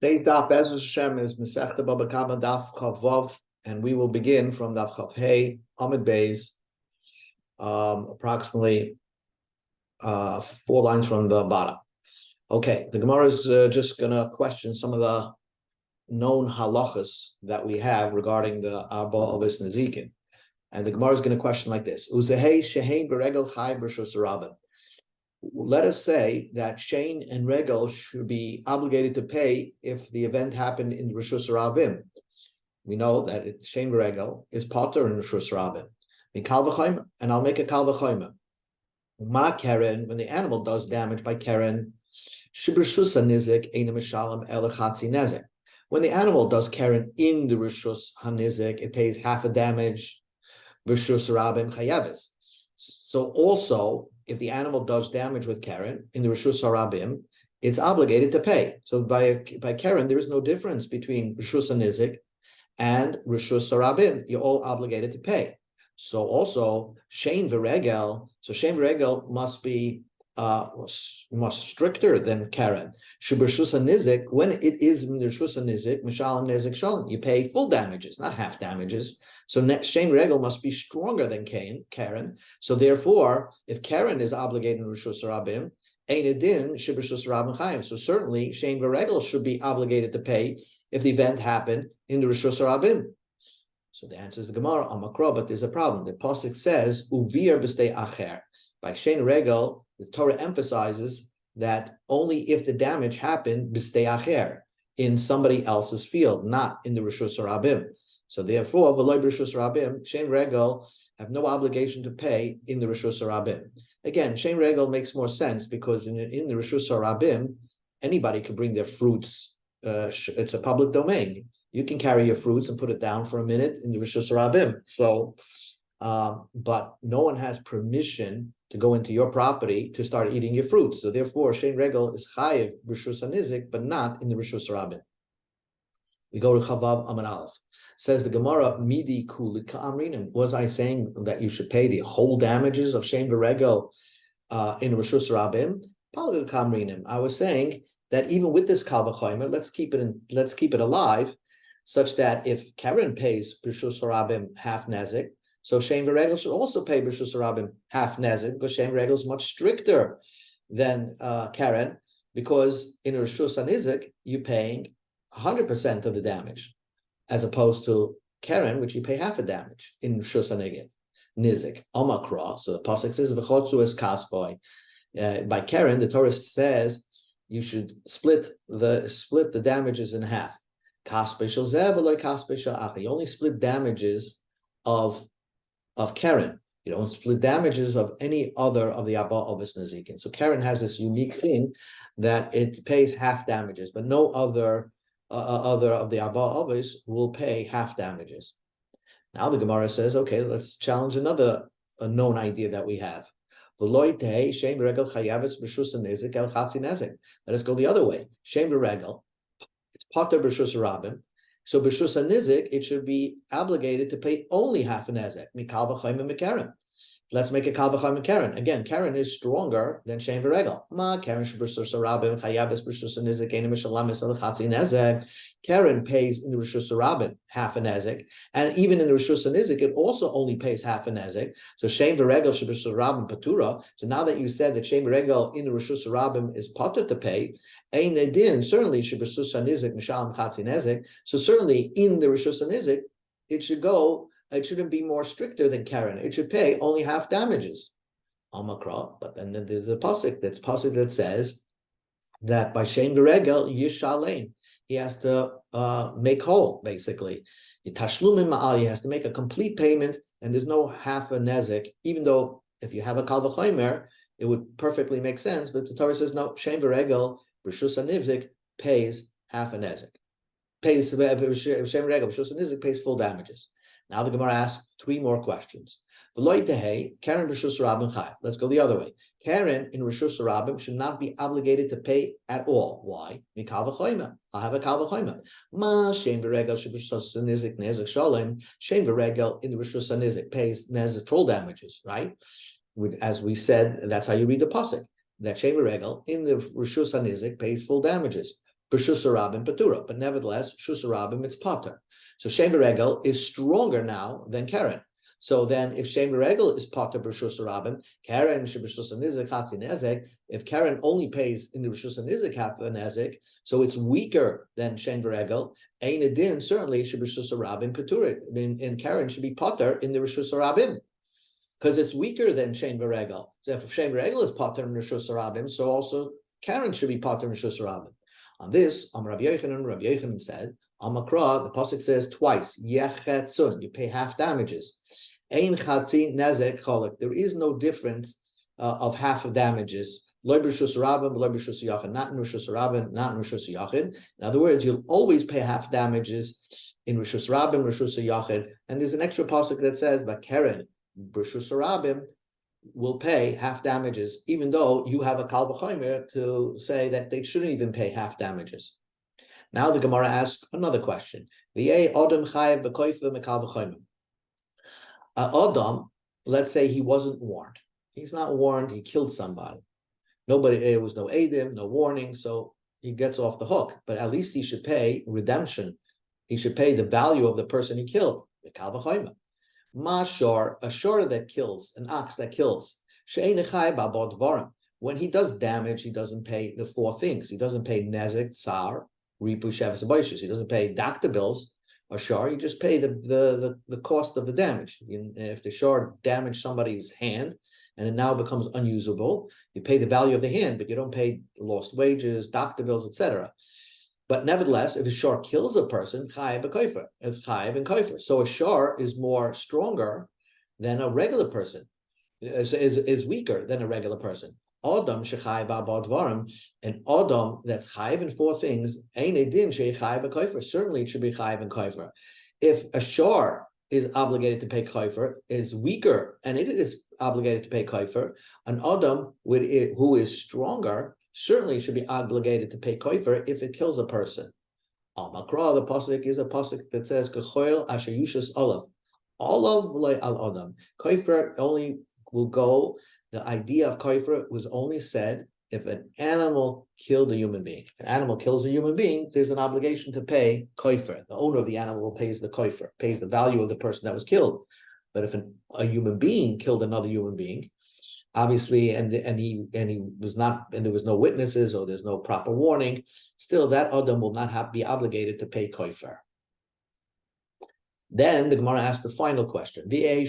Today's daf Be'ez Hashem is Masechta Bava Kamma daf Vav, and we will begin from daf Chav Hey Amud Beis, approximately 4 lines from the bottom. Okay, the Gemara is just going to question some of the known halachas that we have regarding the Arba Ovis Nezikin, and the Gemara is going to question like this: Uzehei shehein beregel chai b'rshus rabim. Let us say that Shein and Regel should be obligated to pay if the event happened in Rishus Rabim. We know that Shein Regel is potter in Rishus Rabim. And I'll make a Kal V'chomer. Ma Keren, when the animal does damage by Keren, Shibrishus Hanizik Eina Mishalem Elechatzi Nezek. When the animal does Keren in the Rishus Hanizik, it pays half a damage. Rishus Rabim Chayavis. So also, if the animal does damage with Keren in the Rishus Harabim, it's obligated to pay. So by Keren, there is no difference between Rishus Hanizik and Rishus Harabim. You're all obligated to pay. So also, Shein V'regel, so Shein V'regel must be much stricter than Keren. Rishus Hanizik, when it is in the Rishus Hanizik, Mishalem Nezik Shalom, you pay full damages, not half damages. So Shein Regel must be stronger than Keren. So therefore, if Keren is obligated in Rishus Rabim, Ein Edin Shibrishus Rabim Chaim. So certainly Shein Regel should be obligated to pay if the event happened in the Rishus Rabim. So the answer is the Gemara Amakra, but there's a problem. The pasuk says Uvir b'stei acher. By Shein Regel, the Torah emphasizes that only if the damage happened b'stei acher, in somebody else's field, not in the Rishus Rabim. So therefore, v'loy b'rishus rabim, Shein Regel have no obligation to pay in the Rishus Rabim. Again, Shein Regel makes more sense because in the Rishus Rabim, anybody can bring their fruits. It's a public domain. You can carry your fruits and put it down for a minute in the Rishus Rabim. So, but no one has permission to go into your property to start eating your fruits. So therefore, Shein Regel is chayiv b'rishus hanizik, but not in the Rishus Rabim. We go to Chavav Amud Aleph. Says the Gemara, Midi Kuli Ka'amrinim. Was I saying that you should pay the whole damages of Shein V'regel in Rishus Rabim? Palgal Ka'amrinim. I was saying that even with this Kal V'chomer, let's keep it alive, such that if Keren pays Rishus Rabim half nezik, so Shein V'regel should also pay Rishus Rabim half nezik, because Shein V'regel is much stricter than Keren, because in Rishus Hanizik you're paying 100% of the damage, as opposed to Keren, which you pay half a damage in Rishus Nizik. Omakra, so the pasuk says v'chotzu es kasboy. By Keren, the Torah says you should split the damages in half. Kasbei shel zeh v'lo kasbei shel achi. You only split damages of Keren. You don't split damages of any other of the Abba Ovis Nezikin. So Keren has this unique thing that it pays half damages, but no other of the Abba Ovis will pay half damages. Now the Gemara says, okay, let's challenge another known idea that we have. Let us go the other way. Shein V'regel, it's potter b'rishus rabim. So b'rishus nizik, it should be obligated to pay only half a nezek. Mikal v'chomer mikeren. Let's make a Kal V'chomer Keren. Again, Keren is stronger than Shein V'regel. Ma Keren sheb'rishus rabim chayaves b'rishus nizik eina mishalamis elechatzi nezek. Keren pays in the Rishus Rabim half a nezek, and even in the Rishus Nizik, it also only pays half a nezek. So Shein V'regel sheb'rishus rabim patura. So now that you said that Shein V'regel in the Rishus Rabim is patur to pay, ein edin certainly sheb'rishus nizik mishalim chatzi nezek. So certainly in the Rishus Nizik, it should go. It shouldn't be more stricter than Keren. It should pay only half damages. Amakra, but then there's a pasuk that says that by Shein V'regel yishalein, he has to make whole, basically. Tashlumim ma'al, he has to make a complete payment, and there's no half a nezek, even though if you have a Kal V'chomer, it would perfectly make sense, but the Torah says no, Shein V'regel, Rishus Nizik, pays half a nezek. Shein V'regel, Rishus Nizik pays full damages. Now the Gemara asks 3 more questions. Keren b'rishus rabim chayav. Let's go the other way. Keren in rishus rabim should not be obligated to pay at all. Why? Mikal v'chomer. I have a Kal V'chomer. Ma Shein V'regel sheb'rishus nizik nezek shalom. Shein V'regel in the rishus nizik pays nezek full damages. Right? As we said, that's how you read the pasuk. That Shein V'regel in the rishus nizik pays full damages. b'shusarabim patura, but nevertheless, shusarabim it's pater. So Shem Regel is stronger now than Karen. So then, if Shem Regel is pater b'shusarabim, Karen sheb'shusanizek hatzi nezek. If Karen only pays in the b'shusanizek nezek, so it's weaker than Shem Regel. Ein adin certainly sheb'shusarabim patura. In Karen should be pater in the b'shusarabim, because it's weaker than Shem Regel. So if Shem Regel is pater in b'shusarabim, so also Karen should be pater in b'shusarabim. On this, Rabbi Yochanan said, Amakra, the pasuk says twice, Yechetzun, you pay half damages. Ein chatzi nezek cholek. There is no difference of half of damages. Lo b'rishus rabim, lo b'rishus yachid. Not in rishus rabim, not in rishus yachid. In other words, you'll always pay half damages in rishus rabim, rishus yachid. And there's an extra pasuk that says, but Karen, b'rishus rabim, will pay half damages, even though you have a kal v'chomer to say that they shouldn't even pay half damages. Now the Gemara asks another question. Adam, let's say he wasn't warned. He's not warned, he killed somebody. There was no edim, no warning, so he gets off the hook. But at least he should pay redemption. He should pay the value of the person he killed. Mashor, a shor that kills, an ox that kills. When he does damage, he doesn't pay the four things. He doesn't pay nezek, tsar, ripu, sheves, boishes. He doesn't pay doctor bills or shor. You just pay the cost of the damage. If the shor damaged somebody's hand and it now becomes unusable, you pay the value of the hand, but you don't pay lost wages, doctor bills, etc. But nevertheless, if a shor kills a person, chayiv b'kofer, it's chayiv and kofer. So a shor is more stronger than a regular person, is weaker than a regular person. Adam shechayiv b'advarim, an adam that's chayiv in four things, ein edin shechayiv b'kofer. Certainly, it should be chayiv and kofer. If a shor is obligated to pay kofer, is weaker, and it is obligated to pay kofer, an adam who is stronger certainly should be obligated to pay kofer if it kills a person. Makra, the pasuk is a pasuk that says kechoil asher yushas olav. Olav v'lo al adam. Kofer only will go. The idea of kofer was only said if an animal killed a human being. If an animal kills a human being, there's an obligation to pay kofer. The owner of the animal pays the kofer, pays the value of the person that was killed. But if a human being killed another human being, obviously, and he was not, and there was no witnesses or there's no proper warning, still that adam will not be obligated to pay kofer. Then the Gemara asks the final question: let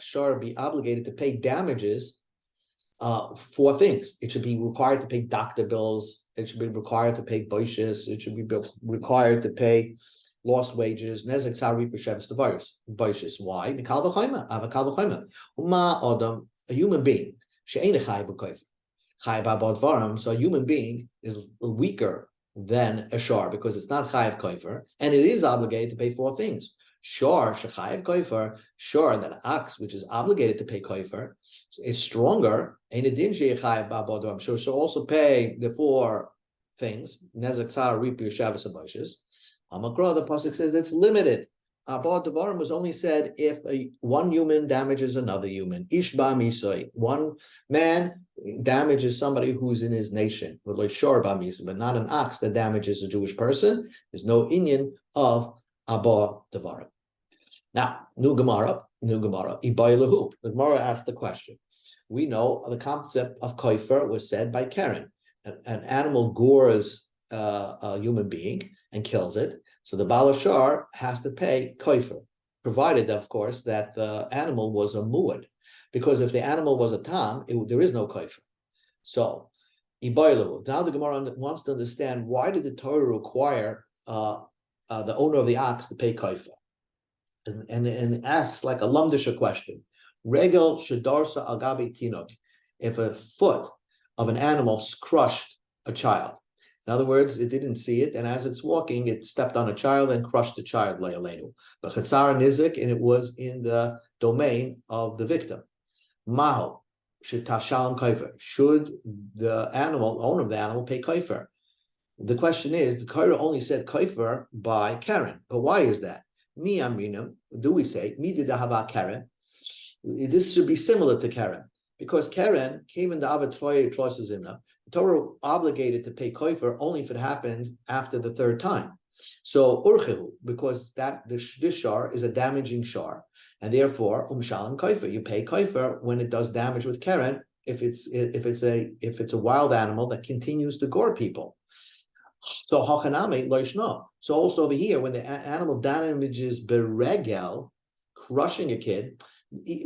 shor be obligated to pay damages for things. It should be required to pay doctor bills. It should be required to pay boishes. It should be required to pay lost wages. Nezek tzari b'sheves devaris boishes. Why? The kal v'chomer, ava kal v'chomer. Uma adam, a human being, she'ein chayiv b'kofer, chayiv b'advarim. So a human being is weaker than a shor because it's not chayiv kofer, and it is obligated to pay four things. Shor shechayiv kofer, shor that an ox which is obligated to pay kofer is stronger. Ein adin shechayiv b'advarim. So she'll also pay the four things. Nezek tzar ripu shabbos and boishes. Amakra, the pasuk says it's limited. Abba Devarim was only said if one human damages another human. Ishba misoi, one man damages somebody who's in his nation, but not an ox that damages a Jewish person. There's no inyan of Abba Devarim. Now, new Gemara, Ibaylahu. The Gemara asked the question. We know the concept of kofer was said by Karen. An animal gores a human being and kills it. So the Baal Shar has to pay kofer, provided, of course, that the animal was a muad. Because if the animal was a tam, there is no kofer. So, Ibaylahu. Now the Gemara wants to understand, why did the Torah require the owner of the ox to pay kofer? And asks like a lumdisha question. Regel shedarsa agabi tinok. If a foot of an animal crushed a child. In other words, it didn't see it, and as it's walking, it stepped on a child and crushed the child, le'aleinu. But chatzar nizik, and it was in the domain of the victim. Maho, shetashal kofer. Should the owner of the animal, pay kofer? The question is, the Torah only said kofer by Karen, but why is that? Mi aminim, do we say, mi didahava Karen? This should be similar to Karen, because Karen came in the Avad Troy Zimna. Torah obligated to pay koifer only if it happened after the third time. So urchehu, because this shar is a damaging shar, and therefore umshalim koifer, you pay koifer when it does damage with keren. If it's a wild animal that continues to gore people. So hachaname loishno. So also over here, when the animal damages beregel, crushing a kid,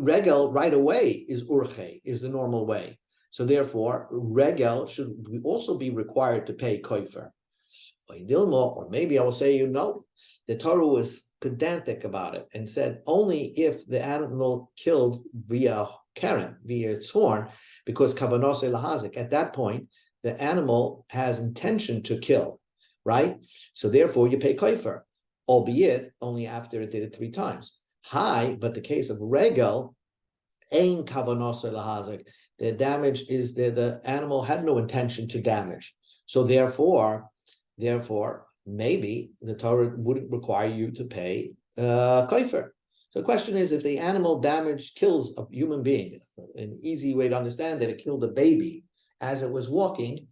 regel right away is urche, is the normal way. So therefore, regel should also be required to pay koifer. Or maybe I will say, the Torah was pedantic about it and said only if the animal killed via keren, via its horn, because kavanos lahazik, at that point, the animal has intention to kill, right? So therefore you pay koifer, albeit only after it did it 3 times. But the case of regel, ein kavanos lahazik, the damage is the animal had no intention to damage. So therefore, maybe the Torah wouldn't require you to pay koifer. So the question is, if the animal kills a human being, an easy way to understand that it killed a baby as it was walking,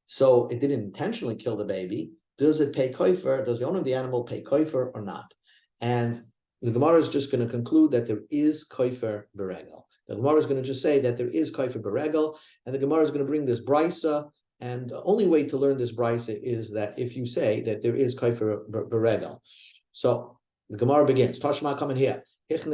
so it didn't intentionally kill the baby, does it pay koifer? Does the owner of the animal pay koifer or not? And the Gemara is just going to conclude that there is koifer beregel. The Gemara is going to just say that there is koifer beregel, and the Gemara is going to bring this brisa. And the only way to learn this brisa is that if you say that there is koifer beregel. So the Gemara begins. Tashma, come in here. If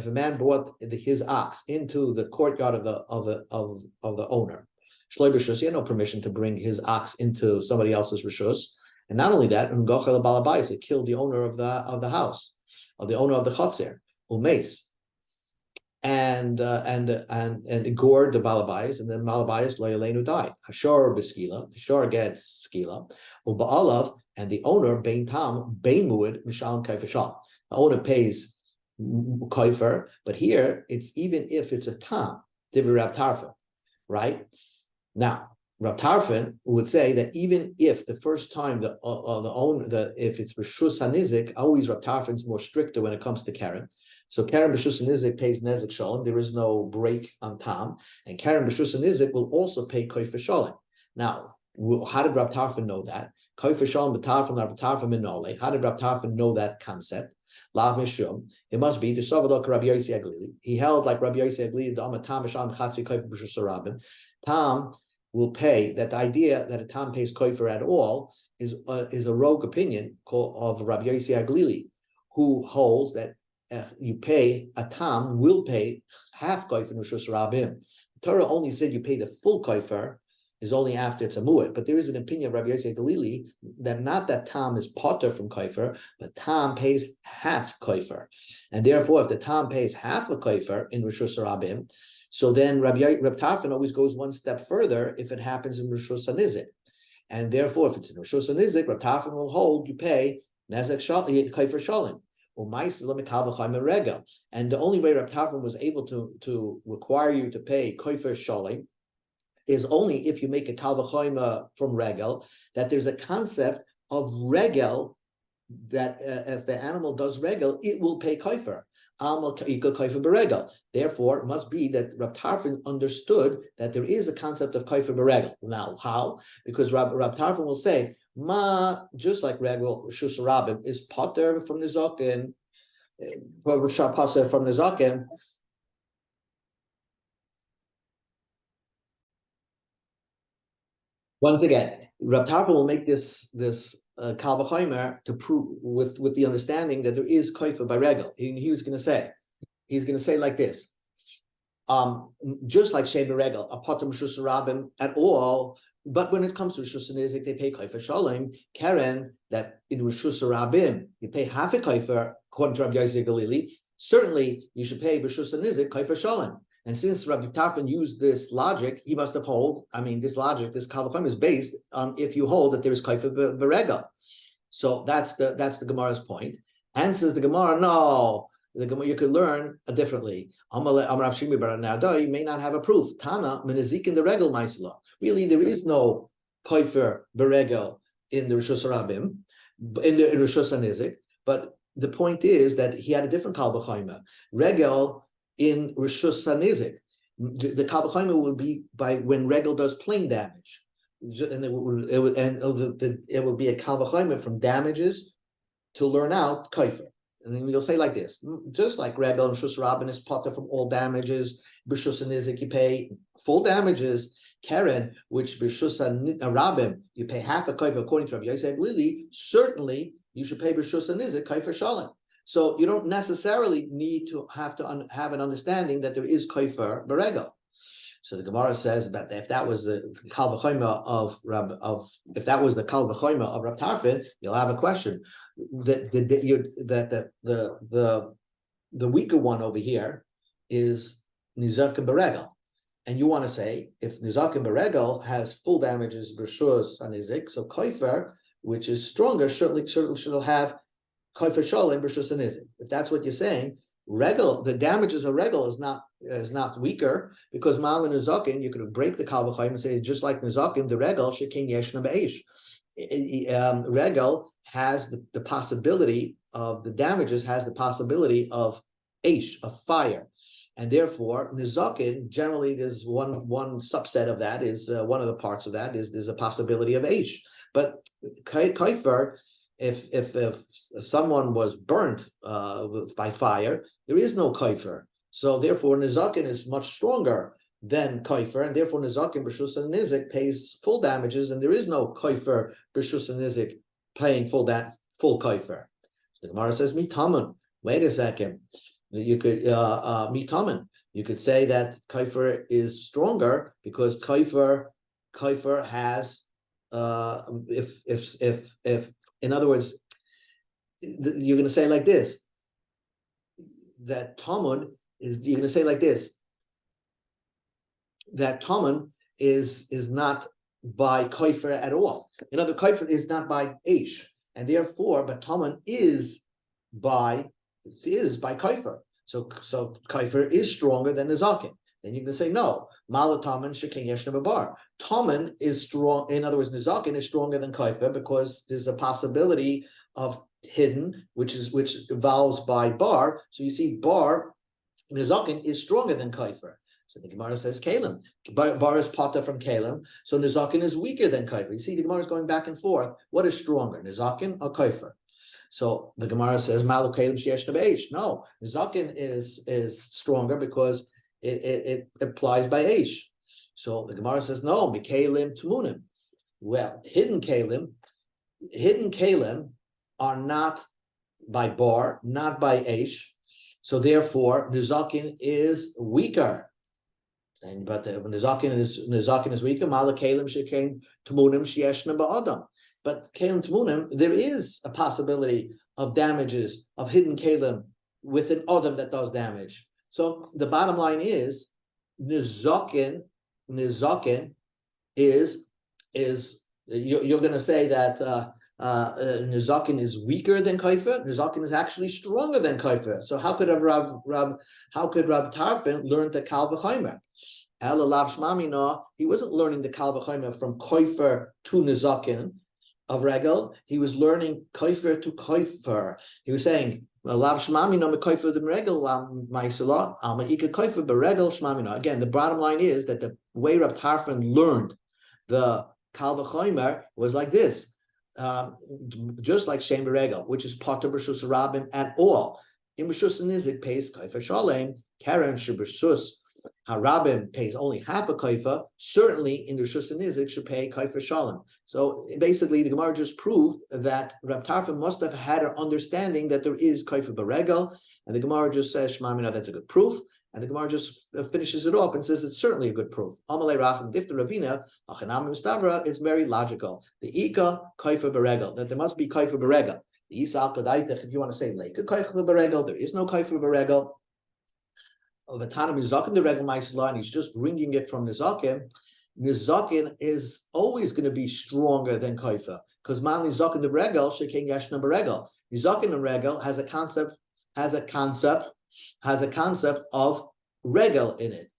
a man brought his ox into the courtyard of the owner, he had no permission to bring his ox into somebody else's rishus. And not only that, it killed the owner of the house, of the owner of the chatzir, umes. And it gored the balabais, and then balabais loyalenu died. Hashor b'skila, the shor gets skila, uba'alav, and the owner bein tam bein muad mishalim kaifashal. The owner pays koifer, but here it's even if it's a tam, divi Rab Tarfon, right? Now Rab Tarfon would say that even if the first time the owner, if it's b'shus hanizik, always Rab Tarfon's more stricter when it comes to keren. So Karen B'Shus Nizik pays Nezek Shalom. There is no break on Tam. And Karen B'Shus Nizik will also pay Koifer Shalom. Now, how did Rab Tarfon know that? Koifer Shalom B'Tarfon Rab Tarfon Minole. How did Rab Tarfon know that concept? Lav Mishum. It must be the Savadok Rabbi Yossi Aglili. He held like Rabbi Yossi Aglili, the Amma Tam Misham Chatzi Koifer B'Shus Rabin. Tam will pay. That idea that a Tam pays Koifer at all is a rogue opinion of Rabbi Yossi Aglili, who holds that you pay, a tam will pay half koifer in Rishus Rabim. Torah only said you pay the full koifer is only after it's a mu'at, but there is an opinion of Rabbi Yosef Galili that not that tam is potter from koifer, but tam pays half koifer, and therefore if the tam pays half a koifer in Rishus Rabim, so then Rab Tarfon always goes one step further if it happens in Rishus Nizik, and therefore if it's in Rishus Nizik, Rab Tarfon will hold you pay nezek koifer shalim. And the only way Rab Tarfon was able to require you to pay koifer shalim is only if you make a kal v'choima from regel, that there's a concept of regel, that if the animal does regel, it will pay koifer. Therefore, it must be that Rab Tarfon understood that there is a concept of koifer beregel. Now, how? Because Rab Tarfon will say, just like regel shus rabim is potter from the zaken, from the zaken. Once again, Rab Tarfon will make this kal v'chomer to prove with the understanding that there is koifer by regel. He's going to say like this. Just like Sheva Regel, a potter Rishus Rabim at all, but when it comes to Rishus Nizik, they pay koifer shalom. Karen, that in Rishus Rabim you pay half a koifer, according to Rabbi Yosef Galili. Certainly, you should pay Rishus Nizik koifer shalom. And since Rabbi Tarfon used this logic, he must have this logic, this kal v'chomer is based on if you hold that there is koifer beregel. So that's the Gemara's point. And says the Gemara, no. You could learn differently. You may not have a proof. Tana menezik in the regel ma'isla. Really, there is no koifer beregel in the Rishus Rabim, in Rishus Nizik. But the point is that he had a different kal v'chomer regel in Rishus Nizik. The kal v'chomer will be by when regel does plain damage, and it will be a kal v'chomer from damages to learn out kaifer. And then you'll say like this, just like regel and shus rabin is potter from all damages, b'shus and nizik you pay full damages. Keren, which b'shus and rabim you pay half a kaifer according to Rabbi Yosef Lili, certainly you should pay b'shus and nizik kaifer shalom. So you don't necessarily need to have an understanding that there is kaifer beregel. So the Gemara says that if that was the kal v'chomer of Rab Tarfon, you'll have a question. The weaker one over here is nizak and beregel, and you want to say if nizak and beregel has full damages b'shus and nizik, so kaifer, which is stronger, certainly should have kaifer shalom b'shus and nizik. If that's what you're saying, regel, the damages of regel is not weaker, because mal and nizakin, you could break the kal v'chomer and say just like nizakin, the regel shekin yeshna be'esh. Regel has the possibility of the damages has the possibility of eish, of fire, and therefore nizakin generally there's one subset of that is one of the parts of that is there's a possibility of eish, but kaifer. If someone was burnt by fire, there is no kaifer. So therefore, nizakin is much stronger than kaifer, and therefore nizakin b'shus and nizik pays full damages, and there is no kaifer b'shus and nizik paying full kaifer. The Gemara says mitaman. Wait a second. You could mitaman. You could say that kaifer is stronger because kaifer has if in other words, you're going to say like this, that Talmud is, you're going to say like this, that Talmud is not by kaifer at all. In other, kaifer is not by eish, and therefore, but Talmud is by kaifer. So kaifer is stronger than nizakin. Then you can say no. Malataman shekin yeshna babar. Taman is strong. In other words, nizakin is stronger than kaifer because there's a possibility of hidden, which evolves by bar. So you see, bar nizakin is stronger than kaifer. So the Gemara says kalim. Bar is pata from kalim. So nizakin is weaker than kaifer. You see, the Gemara is going back and forth. What is stronger, nizakin or kaifer? So the Gemara says malu kalim sheyeshna be'esh. No, nizakin is stronger because it applies by Aish. So the Gemara says, no, Mikalim Tumunim. Well, hidden kalim are not by bar, not by Aish. So therefore, Nizakin is weaker. But Nizakin is weaker, Mala Kalim Shekaim Tumunim Shieshna Ba'adam. But Kalim Tumunim, there is a possibility of damages of hidden kalim with an Adam that does damage. So the bottom line is nizakin is you're going to say that nizakin is weaker than kaifer. Nizakin is actually stronger than kaifer. So how could Rab Tarfon learn the kal v'chomer? Elalav shmamina, he wasn't learning the kal v'chomer from kaifer to nizakin of regel. He was learning kaifer to kaifer. He was saying, again, the bottom line is that the way Rab Tarfon learned the kal v'chomer was like this, just like Shem Beregel, which is Potter b'shus rabim at all. In b'shus nizik pays kaifer shalem, Karen sheb'shus harabim pays only half a kaifer. Certainly, in the b'shus nizik should pay kaifer shalem. So basically, the Gemara just proved that Rab Tarfon must have had an understanding that there is kaifer beregel, and the Gemara just says, "Shmamina, that's a good proof." And the Gemara just finishes it off and says it's certainly a good proof. Amalei Racham Difta Ravina Achanam Mistavra is very logical. The Ika kaifer beregel, that there must be kaifer beregel. The Isal Kadaitech, if you want to say Leika kaifer beregel, there is no kaifer beregel. The Tanam is Zakin the regel Maisla, and he's just bringing it from Nizakin. Nizakin is always going to be stronger than kaifer because man Nizakin the regel sheking yashna beregel. Nizakin the regel has a concept of regel in it,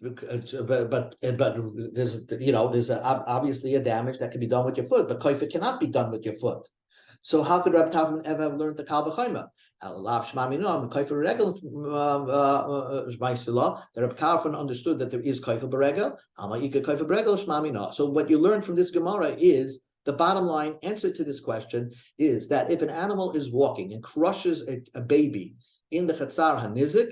but there's obviously a damage that can be done with your foot, but kaifer cannot be done with your foot. So how could Rabbi Tafim ever have learned the Kal V'Chayma? The Rabbi Tarfon understood that there is Kaifa Beregel. So what you learn from this Gemara is the bottom line answer to this question is that if an animal is walking and crushes a baby in the Chatzar HaNizik,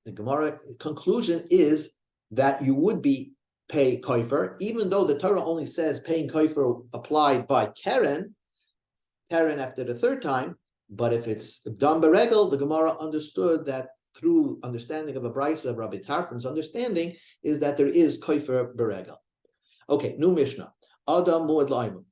the Gemara conclusion is that you would be pay Kaifer, even though the Torah only says paying Kaifer applied by Keren after the third time. But if it's done beregel, the Gemara understood that through understanding of a brisa of Rabbi Tarfon's understanding is that there is Kaifer beregel. Okay, new Mishnah. Adam muad la'imim.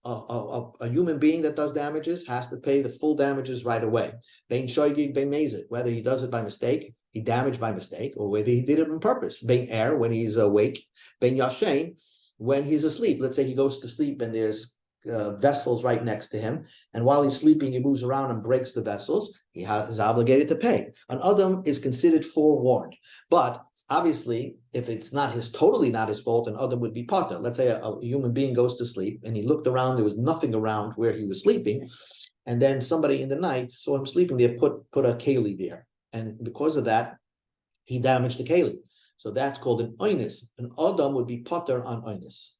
A human being that does damages has to pay the full damages right away. Bein shoygig, bein mezid. Whether he does it by mistake, he damaged by mistake, or whether he did it on purpose. Bein er, when he's awake. Bein yashen, when he's asleep. Let's say he goes to sleep and there's vessels right next to him, and while he's sleeping, he moves around and breaks the vessels. He is obligated to pay. An Adam is considered forewarned, but obviously, if it's totally not his fault, an Adam would be potter. Let's say a human being goes to sleep and he looked around, there was nothing around where he was sleeping, and then somebody in the night saw him sleeping there, put a keli there, and because of that, he damaged the keli. So that's called an oinus. An Adam would be potter on oinus.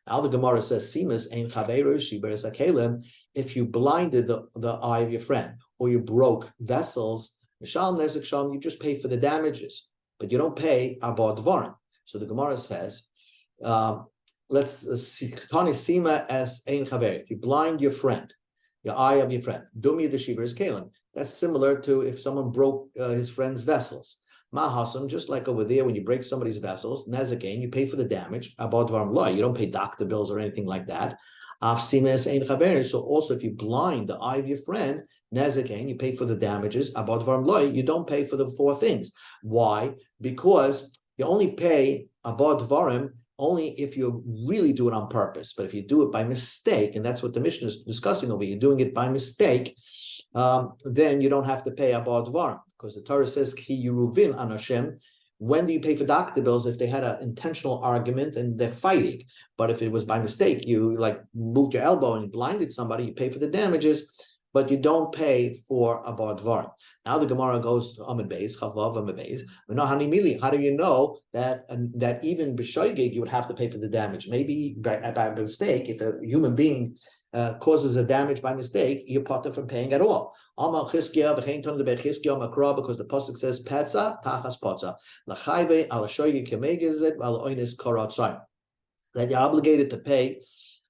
Now the Gemara says, "Simas ein chaveru shiberes hakelim." If you blinded the eye of your friend, or you broke vessels, mishal nezek sham, you just pay for the damages, but you don't pay abad dvarim. So the Gemara says, let's see, Tani sima as ein chaver. If you blind your friend, your eye of your friend, dumi the shiberes kelim. That's similar to if someone broke his friend's vessels. Mahasam, just like over there, when you break somebody's vessels, nezekain, you pay for the damage. Abad dvarim lo, you don't pay doctor bills or anything like that. So also, if you blind the eye of your friend, nezekain, you pay for the damages. Abad dvarim lo, you don't pay for the four things. Why? Because you only pay abad dvarim only if you really do it on purpose. But if you do it by mistake, and that's what the Mishnah is discussing over here, you're doing it by mistake, then you don't have to pay abad dvarim. Because the Torah says, Ki Yeruvin an Hashem. When do you pay for doctor bills? If they had an intentional argument and they're fighting. But if it was by mistake, you like moved your elbow and blinded somebody, you pay for the damages, but you don't pay for abad dvarim. Now the Gemara goes to Amid Beis, Chavav Amid Beis. How do you know that even b'shoygig you would have to pay for the damage? Maybe by mistake, if a human being causes a damage by mistake, you're parted from paying at all. Because the pasuk says petza tachas potza lachayve al shoyge kemegezet al oines karatzai, that you're obligated to pay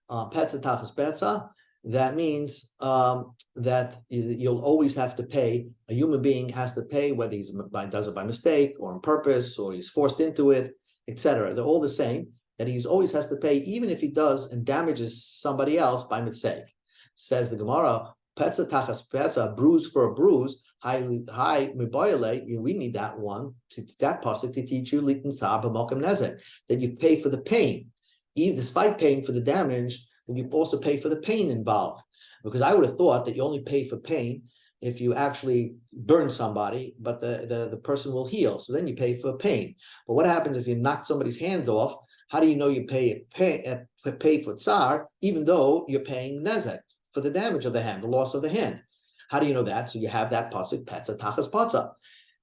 petza tachas petza. That means that you'll always have to pay. A human being has to pay whether he does it by mistake or on purpose or he's forced into it, etc. They're all the same. That he always has to pay, even if he does and damages somebody else by mistake. Says the Gemara, petza tachas petza, bruise for a bruise. Hi miboyale. We need that one, that pasuk to teach you litin sab b'malkam nezek, that you pay for the pain, even despite paying for the damage. And you also pay for the pain involved, because I would have thought that you only pay for pain if you actually burn somebody, but the person will heal. So then you pay for pain. But what happens if you knock somebody's hand off? How do you know you pay for tsar, even though you're paying nezek for the damage of the hand, the loss of the hand? How do you know that? So you have that pasuk, petza tachas patza.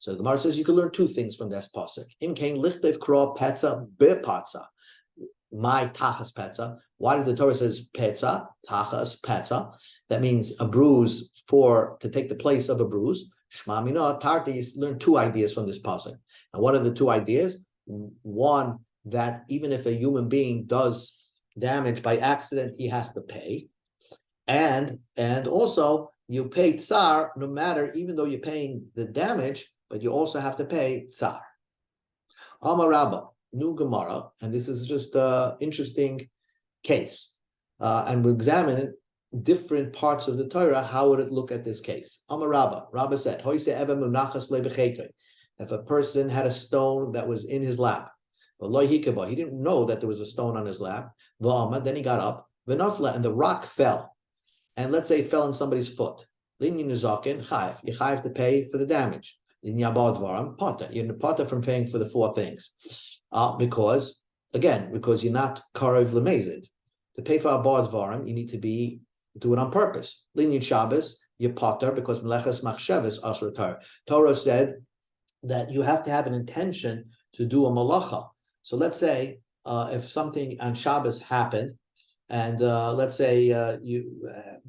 So the Gemara says you can learn two things from this pasuk. Im kain lichtev kra petza bepatza. My tachas petza. Why did the Torah says petza, tachas petza? That means a bruise to take the place of a bruise. Shma mina tartis. Learn two ideas from this pasuk. And what are the two ideas? One, that even if a human being does damage by accident, he has to pay. And also you pay tsar no matter, even though you're paying the damage, but you also have to pay tsar. Amar Rabba, new Gemara, and this is just an interesting case. And we'll examine different parts of the Torah. How would it look at this case? Amar Rabba, Rabba said, if a person had a stone that was in his lap, he didn't know that there was a stone on his lap. Then he got up, and the rock fell. And let's say it fell on somebody's foot. You have to pay for the damage. You're potter from paying for the four things. Because you're not karev lemezid. To pay for abad dvarim, you need to be do it on purpose. Linyan Shabbos, you potter because meleches machshavas asher Torah. Torah said that you have to have an intention to do a malacha. So let's say if something on Shabbos happened, and let's say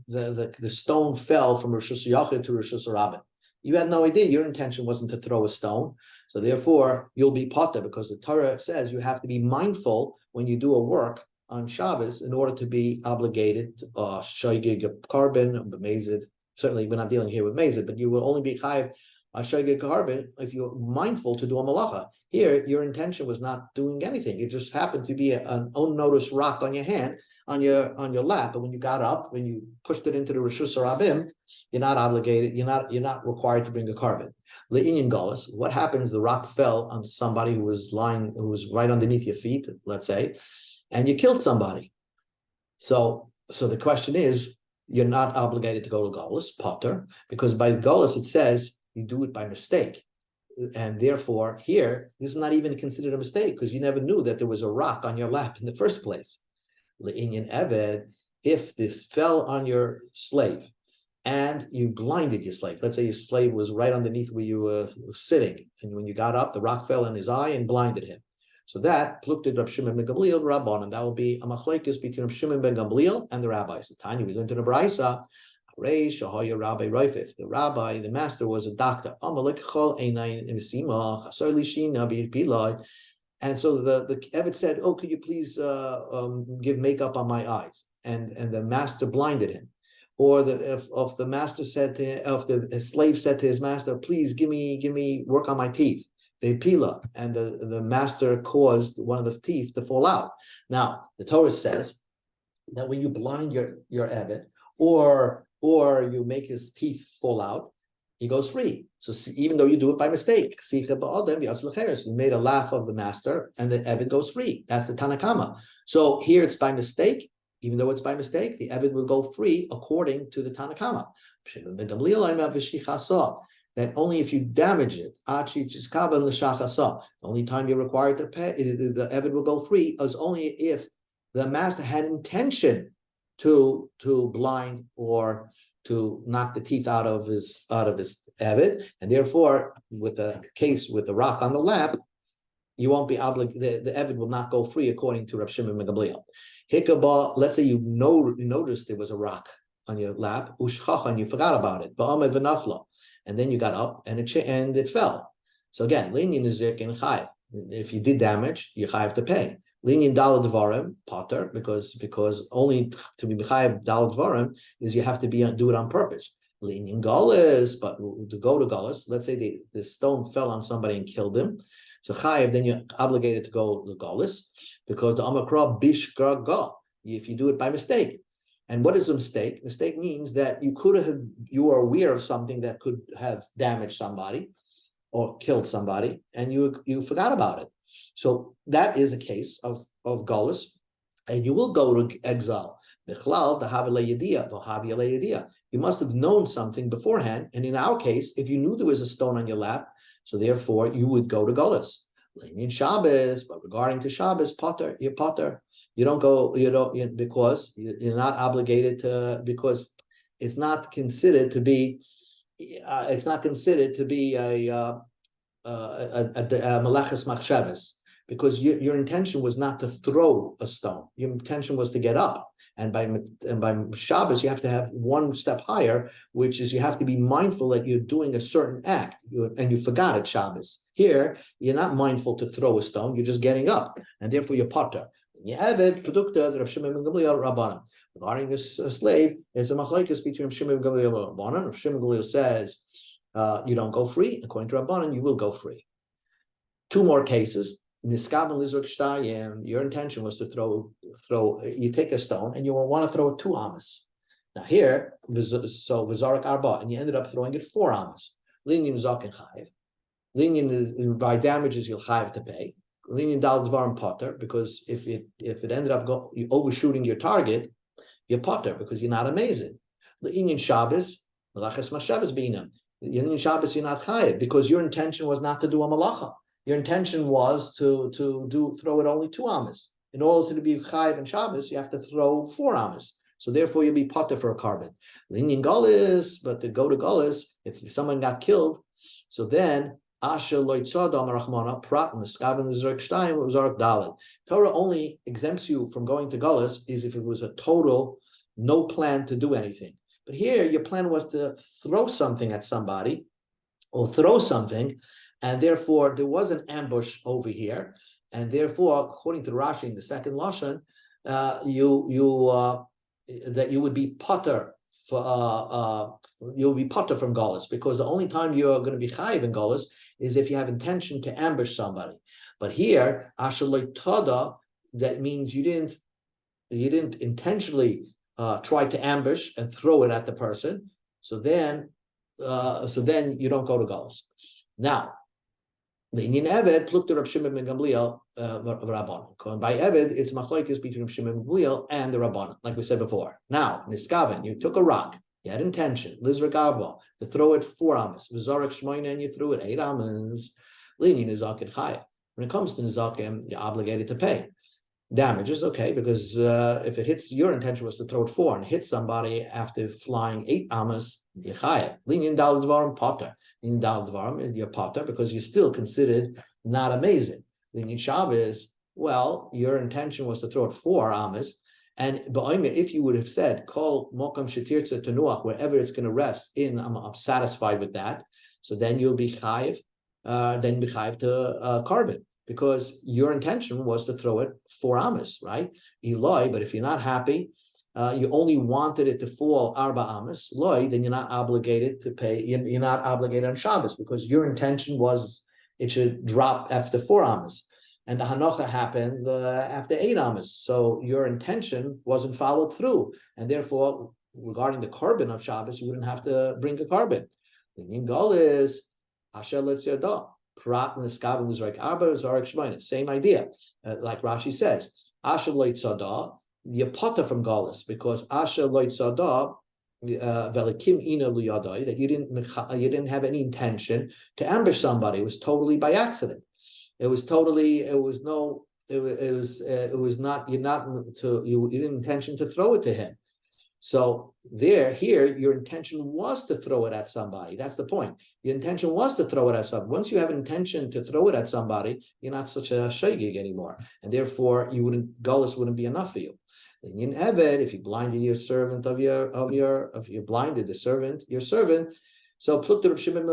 the stone fell from Rosh Hashanah to Rosh Hashanah. You had no idea. Your intention wasn't to throw a stone. So therefore, you'll be potter because the Torah says you have to be mindful when you do a work on Shabbos in order to be obligated, shoygig carbon, mazid. Certainly, we're not dealing here with mazid, but you will only be chayiv shoygig carbon if you're mindful to do a malacha. Here, your intention was not doing anything. It just happened to be an unnoticed rock on your hand, on your lap, but when you got up, when you pushed it into the Rishus Harabim, you're not obligated. You're not required to bring a carbon. Le'inyan galus. What happens? The rock fell on somebody who was right underneath your feet, let's say, and you killed somebody. So the question is, you're not obligated to go to galus potter because by galus it says you do it by mistake. And therefore, here, this is not even considered a mistake because you never knew that there was a rock on your lap in the first place. Le'inyan eved, if this fell on your slave and you blinded your slave, let's say your slave was right underneath where you were sitting, and when you got up, the rock fell in his eye and blinded him. So that plukted Rav Shimon ben Gamliel Rabban, and that will be a machlekes between Rav Shimon ben Gamliel and the rabbis. The Tanya we learned in the Braysa. The rabbi, the master, was a doctor. And so the Eved said, "Oh, could you please give makeup on my eyes?" And the master blinded him. Or if the slave said to his master, "Please give me work on my teeth," they pila, and the master caused one of the teeth to fall out. Now the Torah says that when you blind your Eved, or you make his teeth fall out, he goes free. So even though you do it by mistake, you made a laugh of the master, and the Eved goes free. That's the Tanakama. So here it's by mistake. Even though it's by mistake, the Eved will go free according to the Tanakama. That only if you damage it, the only time you're required to pay, the Eved will go free is only if the master had intention to blind or to knock the teeth out of his Eved, and therefore, with the case with the rock on the lap, you won't be obligated. The Eved will not go free according to Rav Shimon ben Gamliel. Hikabah, let's say you noticed there was a rock on your lap, ushchacha, and you forgot about it, ba'amad v'nafla, and then you got up and it fell. So again, linyan is zik and chayiv. If you did damage, you chayiv to pay. Linyan dalad dvarim potter because only to be chayiv dalad dvarim is you have to do it on purpose. Linyan galus, but to go to galus, let's say the stone fell on somebody and killed him. So chayiv, then you're obligated to go to galus because the amakra bishkra ga. If you do it by mistake, and what is a mistake? Mistake means that you were aware of something that could have damaged somebody or killed somebody, and you forgot about it. So that is a case of galus, and you will go to exile. You must have known something beforehand, and in our case, if you knew there was a stone on your lap, so therefore you would go to galus. In Shabbos, but regarding to Shabbos, potter, you're potter. You don't go, because you're not obligated to, because it's not considered to be a meleches machshavas, because your intention was not to throw a stone. Your intention was to get up. And by Shabbos, you have to have one step higher, which is you have to be mindful that you're doing a certain act, and you forgot at Shabbos. Here, you're not mindful to throw a stone, you're just getting up, and therefore you're potter. Regarding this slave, there's a machlekes between Rav Shimon and Rabbanan. Rav Shimon Gamliel says, you don't go free. According to Rabbanan, you will go free. Two more cases. Your intention was to throw. You take a stone and you want to throw it 2 amas. Now here, so v'zarak arba, and you ended up throwing it 4 amas. Linyan zaken chayiv. Linyan by damages you'll chayiv to pay. Linyan dal dvarim potter, because if it ended up overshooting your target, you're potter because you're not amazing. Linyan Shabbos, malaches mashavas b'inam. Linyan Shabbos you're not chayiv because your intention was not to do a malacha. Your intention was to throw it only 2 amas. In order to be chayiv and Shabbos, you have to throw 4 amas. So therefore, you'll be potter for a carbon. Linyan Gullus, but to go to Gullus, if someone got killed, so then Asher Loitzadam Rachmana Prat Miskaven Zerk Stein was Zark Dalit. Torah only exempts you from going to Gullus is if it was a total no plan to do anything. But here, your plan was to throw something at somebody or throw something, and therefore there was an ambush over here, and therefore, according to Rashi in the second lashon, that you would be potter for you'll be potter from Gullus, because the only time you're going to be chayiv in Gullus is if you have intention to ambush somebody. But here, ashaloi tada, that means you didn't intentionally try to ambush and throw it at the person. So then you don't go to Gullus. Now, the Inyan Eved plukta Rab Shimon ben Gamliel Rabbanon. By Eved, it's machlokes between Rab Shimon ben Gamliel and the Rabbanon, like we said before. Now, Niskaven, you took a rock, you had intention, Lizra Garbo, to throw it 4 amos, V'zarek Shmoyne, and you threw it 8 amos. Linyan Nizakin Chayav. When it comes to Nizakim, you're obligated to pay damages, okay, because if it hits, your intention was to throw it 4 and hit somebody after flying 8 amos, Yechayev. Linyan Dal Dvarim Potter. In Dal Dvarim, you're Potter because you're still considered not amazing. Linyan Shabbos, well, your intention was to throw it 4 amos, and if you would have said, Kol Mokam Shetirtza Tenuach, wherever it's going to rest in, I'm satisfied with that, so then you'll be Chayev, to carbon, because your intention was to throw it 4 amos, right? Eloi, but if you're not happy, you only wanted it to fall arba amos, loy, then you're not obligated to pay. You're not obligated on Shabbos because your intention was it should drop after 4 amos, and the hanocha happened after 8 amos. So your intention wasn't followed through, and therefore, regarding the carbon of Shabbos, you wouldn't have to bring a carbon. The Ningol is asher letziyada prat niskaven l'zarek arba zarek shmoyne. Same idea, like Rashi says, asher letziyada. You're potter from Gullus because Asher Loitzada Velikim Ina Luyadai, that you didn't have any intention to ambush somebody. It was totally by accident. You didn't intention to throw it to him. So here, your intention was to throw it at somebody. That's the point. Your intention was to throw it at somebody. Once you have an intention to throw it at somebody, you're not such a shaygig anymore, and therefore Gullus wouldn't be enough for you. In Eved, if you blinded your servant if you blinded your servant, so plukta Rab Shimon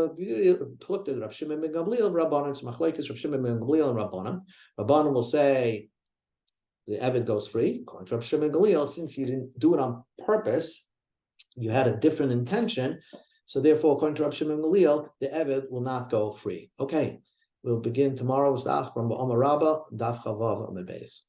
ben Gamliel Rabbanon, it's machlokes Rab Shimon ben Gamliel and Rabbanon. Rabbanon will say the Eved goes free. According to Rab Shimon ben Gamliel, since you didn't do it on purpose, you had a different intention, so therefore, according to Rab Shimon ben Gamliel, the Eved will not go free. Okay, we'll begin tomorrow's daf from Ba'amar Rabbah, daf Chavav Amid Beis.